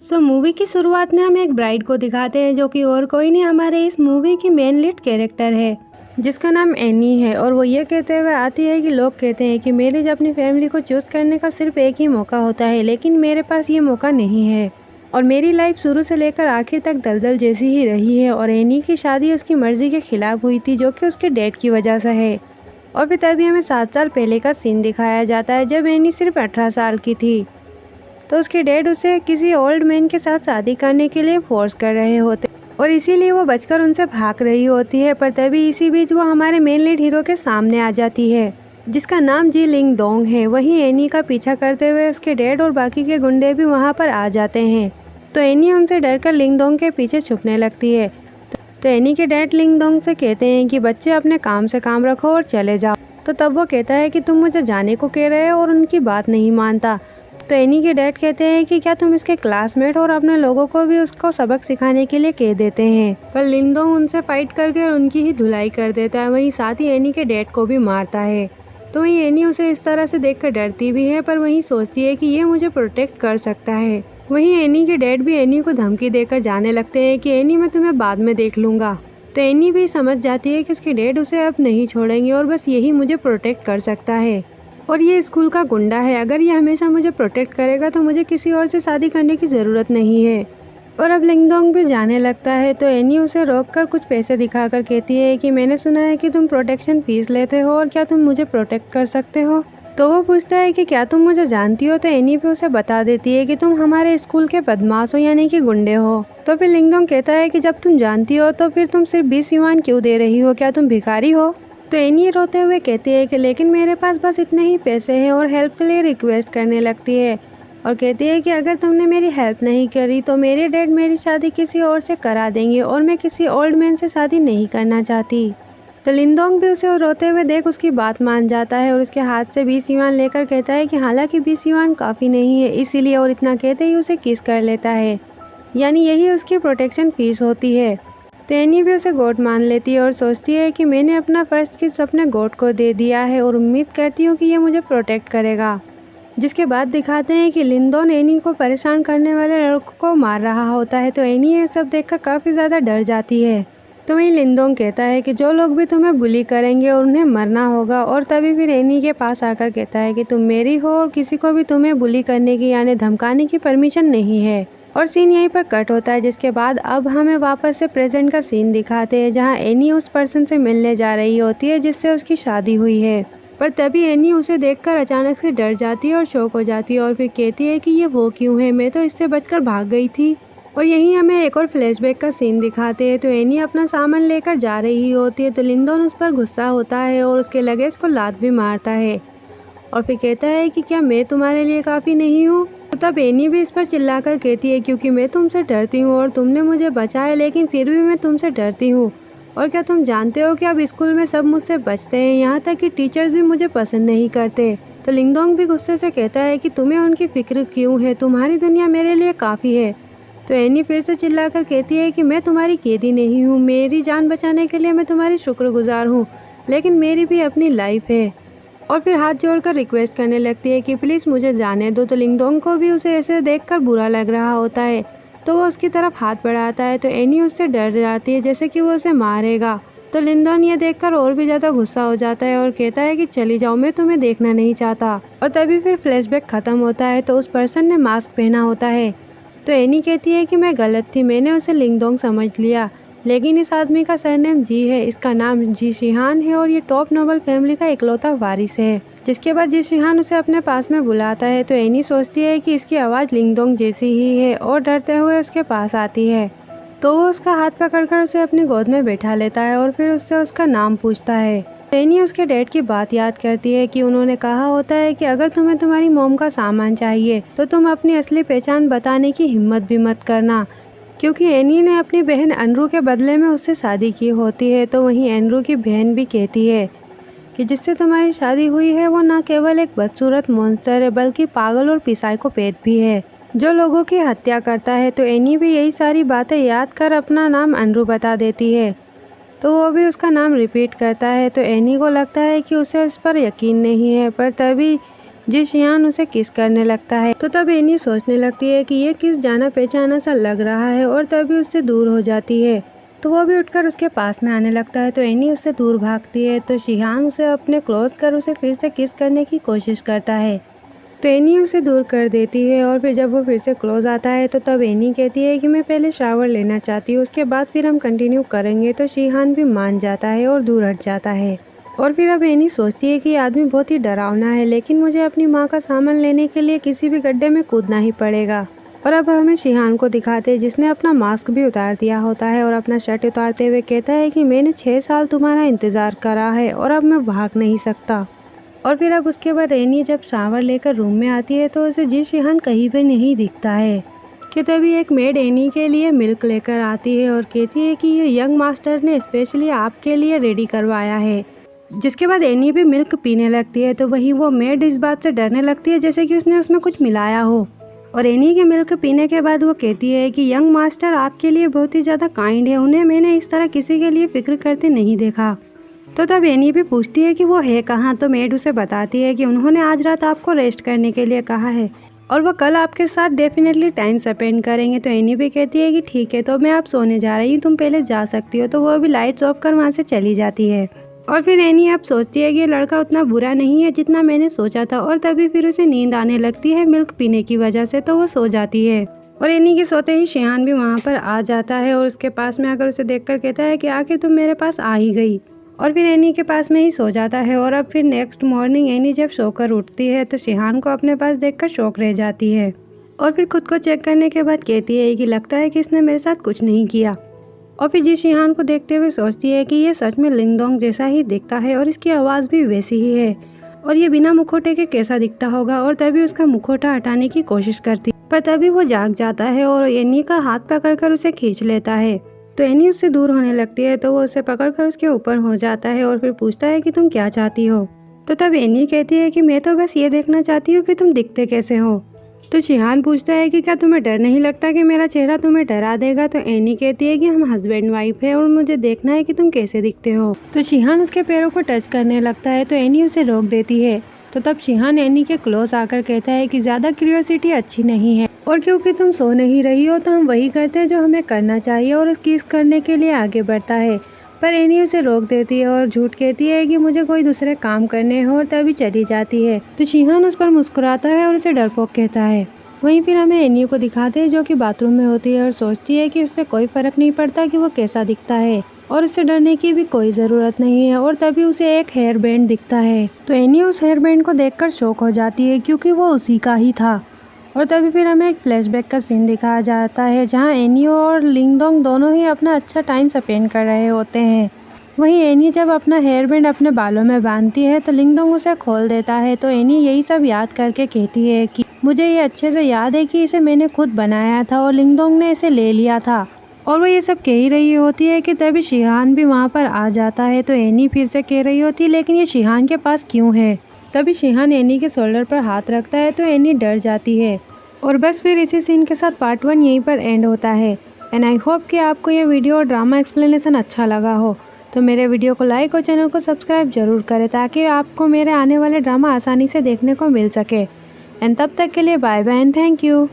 Movie की शुरुआत में हम एक ब्राइड को दिखाते हैं जो कि और कोई नहीं हमारे इस मूवी की मेन लीड कैरेक्टर है जिसका नाम एनी है। और वो ये कहते हुए आती है कि लोग कहते हैं कि मेरे जब अपनी फैमिली को चूज़ करने का सिर्फ एक ही मौका होता है, लेकिन मेरे पास ये मौका नहीं है और मेरी लाइफ शुरू से लेकर आखिर तक दलदल जैसी ही रही है। और एनी की शादी उसकी मर्ज़ी के खिलाफ हुई थी जो कि उसके डैड की वजह से है। और फिर तभी हमें 7 साल पहले का सीन दिखाया जाता है जब एनी सिर्फ 18 साल की थी। तो उसके डैड उसे किसी ओल्ड मैन के साथ शादी करने के लिए फोर्स कर रहे होते और इसीलिए वो बचकर उनसे भाग रही होती है। पर तभी इसी बीच वो हमारे मेन लीड हीरो के सामने आ जाती है जिसका नाम जी लिंग दोंग है। वहीं एनी का पीछा करते हुए उसके डैड और बाकी के गुंडे भी वहाँ पर आ जाते हैं। तो एनी उनसे डरकर लिंग दोंग के पीछे छुपने लगती है। तो एनी के डैड लिंग दोंग से कहते हैं कि बच्चे अपने काम से काम रखो और चले जाओ। तो तब वो कहता है कि तुम मुझे जाने को कह रहे हो और उनकी बात नहीं मानता। तो एनी के डैड कहते हैं कि क्या तुम इसके क्लासमेट और अपने लोगों को भी उसको सबक सिखाने के लिए कह देते हैं। पर लिंग दोंग उनसे फाइट करके उनकी ही धुलाई कर देता है। वहीं साथ ही एनी के डैड को भी मारता है। तो वहीं एनी उसे इस तरह से देखकर डरती भी है पर वहीं सोचती है कि ये मुझे प्रोटेक्ट कर सकता है। वहीं एनी के डैड भी एनी को धमकी देकर जाने लगते हैं कि एनी मैं तुम्हें बाद में देख लूँगा। तो एनी भी समझ जाती है कि उसके डैड उसे अब नहीं छोड़ेंगे और बस यही मुझे प्रोटेक्ट कर सकता है और ये स्कूल का गुंडा है। अगर ये हमेशा मुझे प्रोटेक्ट करेगा तो मुझे किसी और से शादी करने की ज़रूरत नहीं है। और अब लिंग दोंग भी जाने लगता है। तो एनी उसे रोककर कुछ पैसे दिखाकर कहती है कि मैंने सुना है कि तुम प्रोटेक्शन फीस लेते हो और क्या तुम मुझे प्रोटेक्ट कर सकते हो। तो वो पूछता है कि क्या तुम मुझे जानती हो। तो एनी भी उसे बता देती है कि तुम हमारे स्कूल के बदमाश हो यानी कि गुंडे हो। तो फिर लिंग दोंग कहता है कि जब तुम जानती हो तो फिर तुम सिर्फ 20 युआन क्यों दे रही हो, क्या तुम भिखारी हो। तो एनी रोते हुए कहती है कि लेकिन मेरे पास बस इतने ही पैसे हैं और हेल्प के लिए रिक्वेस्ट करने लगती है और कहती है कि अगर तुमने मेरी हेल्प नहीं करी तो मेरे डैड मेरी शादी किसी और से करा देंगे और मैं किसी ओल्ड मैन से शादी नहीं करना चाहती। तो लिंग दोंग भी उसे रोते हुए देख उसकी बात मान जाता है और उसके हाथ से 20 युआन लेकर कहता है कि हालांकि 20 युआन काफ़ी नहीं है इसीलिए, और इतना कहते ही उसे किस कर लेता है, यानी यही उसकी प्रोटेक्शन फीस होती है। तो एनी भी उसे गॉड मान लेती है और सोचती है कि मैंने अपना फर्स्ट किस अपने गॉड को दे दिया है और उम्मीद करती हूँ कि ये मुझे प्रोटेक्ट करेगा। जिसके बाद दिखाते हैं कि लिंग दोंग एनी को परेशान करने वाले लड़कों को मार रहा होता है। तो एनी ये सब देखकर काफ़ी ज़्यादा डर जाती है। तो वहीं लिंग दोंग कहता है कि जो लोग भी तुम्हें बुली करेंगे और उन्हें मरना होगा। और तभी फिर एनी के पास आकर कहता है कि तुम मेरी हो और किसी को भी तुम्हें बुली करने की यानी धमकाने की परमिशन नहीं है। और सीन यहीं पर कट होता है। जिसके बाद अब हमें वापस से प्रेजेंट का सीन दिखाते हैं जहां एनी उस पर्सन से मिलने जा रही होती है जिससे उसकी शादी हुई है। पर तभी एनी उसे देखकर अचानक से डर जाती है और शॉक हो जाती है और फिर कहती है कि ये वो क्यों है, मैं तो इससे बचकर भाग गई थी। और यहीं हमें एक और फ्लैशबैक का सीन दिखाते हैं। तो एनी अपना सामान लेकर जा रही होती है तो लिंग दोंग उस पर गुस्सा होता है और उसके लगेज को लात भी मारता है और फिर कहता है कि क्या मैं तुम्हारे लिए काफ़ी नहीं हूँ। तो तब एनी भी इस पर चिल्लाकर कहती है क्योंकि मैं तुमसे डरती हूँ और तुमने मुझे बचाया, लेकिन फिर भी मैं तुमसे डरती हूँ। और क्या तुम जानते हो कि अब स्कूल में सब मुझसे बचते हैं, यहाँ तक कि टीचर्स भी मुझे पसंद नहीं करते। तो लिंग दोंग भी गुस्से से कहता है कि तुम्हें उनकी फिक्र क्यों है, तुम्हारी दुनिया मेरे लिए काफ़ी है। तो एनी फिर से चिल्लाकर कहती है कि मैं तुम्हारी कैदी नहीं हूँ, मेरी जान बचाने के लिए मैं तुम्हारी शुक्रगुजार हूँ, लेकिन मेरी भी अपनी लाइफ है। और फिर हाथ जोड़कर रिक्वेस्ट करने लगती है कि प्लीज़ मुझे जाने दो। तो लिंग दोंग को भी उसे ऐसे देखकर बुरा लग रहा होता है तो वो उसकी तरफ हाथ बढ़ाता है। तो एनी उससे डर जाती है जैसे कि वो उसे मारेगा। तो लिंग दोंग ये देखकर और भी ज़्यादा गुस्सा हो जाता है और कहता है कि चली जाओ, मैं तुम्हें देखना नहीं चाहता। और तभी फिर फ्लैशबैक ख़त्म होता है तो उस पर्सन ने मास्क पहना होता है। तो एनी कहती है कि मैं गलत थी, मैंने उसे लिंग दोंग समझ लिया, लेकिन इस आदमी का सरनेम जी है, इसका नाम जी शिहान है और ये टॉप नोबल फैमिली का इकलौता वारिस है। जिसके बाद जी शिहान उसे अपने पास में बुलाता है। तो एनी सोचती है कि इसकी आवाज़ लिंग दोंग जैसी ही है और डरते हुए उसके पास आती है। तो वो उसका हाथ पकड़कर उसे अपनी गोद में बैठा लेता है और फिर उससे उसका नाम पूछता है। एनी उसके डैड की बात याद करती है कि उन्होंने कहा होता है कि अगर तुम्हें तुम्हारी मॉम का सामान चाहिए तो तुम अपनी असली पहचान बताने की हिम्मत भी मत करना, क्योंकि एनी ने अपनी बहन एंड्रू के बदले में उससे शादी की होती है। तो वहीं एंड्रू की बहन भी कहती है कि जिससे तुम्हारी शादी हुई है वो न केवल एक बदसूरत मॉन्स्टर है बल्कि पागल और साइकोपैथ भी है जो लोगों की हत्या करता है। तो एनी भी यही सारी बातें याद कर अपना नाम एंड्रू बता देती है। तो वो भी उसका नाम रिपीट करता है। तो एनी को लगता है कि उसे इस पर यकीन नहीं है। पर तभी जी शिहान उसे किस करने लगता है। तो तब एनी सोचने लगती है कि ये किस जाना पहचाना सा लग रहा है और तभी उससे दूर हो जाती है। तो वो भी उठकर उसके पास में आने लगता है तो एनी उससे दूर भागती है। तो शिहान उसे अपने क्लोज कर उसे फिर से किस करने की कोशिश करता है तो एनी उसे दूर कर देती है। और फिर जब वो फिर से क्लोज आता है तो तब एनी कहती है कि मैं पहले शावर लेना चाहती हूँ, उसके बाद फिर हम कंटिन्यू करेंगे। तो शिहान भी मान जाता है और दूर हट जाता है। और फिर अब एनी सोचती है कि ये आदमी बहुत ही डरावना है, लेकिन मुझे अपनी माँ का सामान लेने के लिए किसी भी गड्ढे में कूदना ही पड़ेगा। और अब हमें शिहान को दिखाते हैं जिसने अपना मास्क भी उतार दिया होता है और अपना शर्ट उतारते हुए कहता है कि मैंने 6 साल तुम्हारा इंतज़ार करा है और अब मैं भाग नहीं सकता। और फिर अब उसके बाद एनी जब शावर लेकर रूम में आती है तो उसे जी शिहान कहीं पे नहीं दिखता है कि तभी एक मेड एनी के लिए मिल्क लेकर आती है और कहती है कि ये यंग मास्टर ने स्पेशली आपके लिए रेडी करवाया है। जिसके बाद एनी भी मिल्क पीने लगती है तो वहीं वो मेड इस बात से डरने लगती है जैसे कि उसने उसमें कुछ मिलाया हो। और एनी के मिल्क पीने के बाद वो कहती है कि यंग मास्टर आपके लिए बहुत ही ज़्यादा काइंड है, उन्हें मैंने इस तरह किसी के लिए फ़िक्र करते नहीं देखा। तो तब एनी भी पूछती है कि वो है कहाँ। तो मेड उसे बताती है कि उन्होंने आज रात आपको रेस्ट करने के लिए कहा है और वो कल आपके साथ डेफिनेटली टाइम स्पेंड करेंगे। तो एनी भी कहती है कि ठीक है, तो मैं अब सोने जा रही हूँ, तुम पहले जा सकती हो। तो वो भी लाइट्स ऑफ कर वहाँ से चली जाती है। और फिर एनी अब सोचती है कि ये लड़का उतना बुरा नहीं है जितना मैंने सोचा था। और तभी फिर उसे नींद आने लगती है मिल्क पीने की वजह से, तो वो सो जाती है। और एनी के सोते ही शिहान भी वहाँ पर आ जाता है और उसके पास में आकर उसे देखकर कहता है कि आखिर तुम मेरे पास आ ही गई। और फिर एनी के पास में ही सो जाता है। और अब फिर नेक्स्ट मॉर्निंग एनी जब सोकर उठती है तो शिहान को अपने पास देखकर शौक रह जाती है। और फिर खुद को चेक करने के बाद कहती है कि लगता है कि इसने मेरे साथ कुछ नहीं किया। और फिर जी शिहान को देखते हुए सोचती है कि ये सच में लिंगडोंग जैसा ही दिखता है और इसकी आवाज़ भी वैसी ही है और ये बिना मुखौटे के कैसा दिखता होगा। और तभी उसका मुखौटा हटाने की कोशिश करती पर तभी वो जाग जाता है और एनी का हाथ पकड़कर उसे खींच लेता है। तो एनी उससे दूर होने लगती है तो वो उसे पकड़कर उसके ऊपर हो जाता है और फिर पूछता है कि तुम क्या चाहती हो। तो तब एनी कहती है कि मैं तो बस ये देखना चाहती हूँ कि तुम दिखते कैसे हो। तो शिहान पूछता है कि क्या तुम्हें डर नहीं लगता कि मेरा चेहरा तुम्हें डरा देगा। तो एनी कहती है कि हम हस्बैंड वाइफ है और मुझे देखना है कि तुम कैसे दिखते हो। तो शिहान उसके पैरों को टच करने लगता है तो एनी उसे रोक देती है। तो तब शिहान एनी के क्लोज आकर कहता है कि ज़्यादा क्यूरियोसिटी अच्छी नहीं है और क्योंकि तुम सो नहीं रही हो तो हम वही करते हैं जो हमें करना चाहिए। और किस करने के लिए आगे बढ़ता है पर एनी उसे रोक देती है और झूठ कहती है कि मुझे कोई दूसरे काम करने हो और तभी चली जाती है। तो शिहान उस पर मुस्कुराता है और उसे डरपोक कहता है। वहीं फिर हमें एनी को दिखाते हैं जो कि बाथरूम में होती है और सोचती है कि उससे कोई फ़र्क नहीं पड़ता कि वो कैसा दिखता है और उससे डरने की भी कोई ज़रूरत नहीं है। और तभी उसे एक हेयर बैंड दिखता है तो एनी उस हेयर बैंड को देखकर शॉक हो जाती है क्योंकि वो उसी का ही था। और तभी फिर हमें एक फ्लैशबैक का सीन दिखाया जाता है जहां एनी और लिंगडोंग दोनों ही अपना अच्छा टाइम स्पेंड कर रहे होते हैं। वहीं एनी जब अपना हेयर बैंड अपने बालों में बांधती है तो लिंगडोंग उसे खोल देता है। तो एनी यही सब याद करके कहती है कि मुझे ये अच्छे से याद है कि इसे मैंने खुद बनाया था और लिंगडोंग ने इसे ले लिया था। और वो ये सब कह ही रही होती है कि तभी शिहान भी वहाँ पर आ जाता है। तो एनी फिर से कह रही होती है लेकिन ये शिहान के पास क्यों है। तभी शिहान एनी के शोल्डर पर हाथ रखता है तो एनी डर जाती है। और बस फिर इसी सीन के साथ पार्ट 1 यहीं पर एंड होता है। एंड आई होप कि आपको ये वीडियो और ड्रामा एक्सप्लेनेशन अच्छा लगा हो। तो मेरे वीडियो को लाइक और चैनल को सब्सक्राइब जरूर करें ताकि आपको मेरे आने वाले ड्रामा आसानी से देखने को मिल सके। एंड तब तक के लिए bye bye and thank you.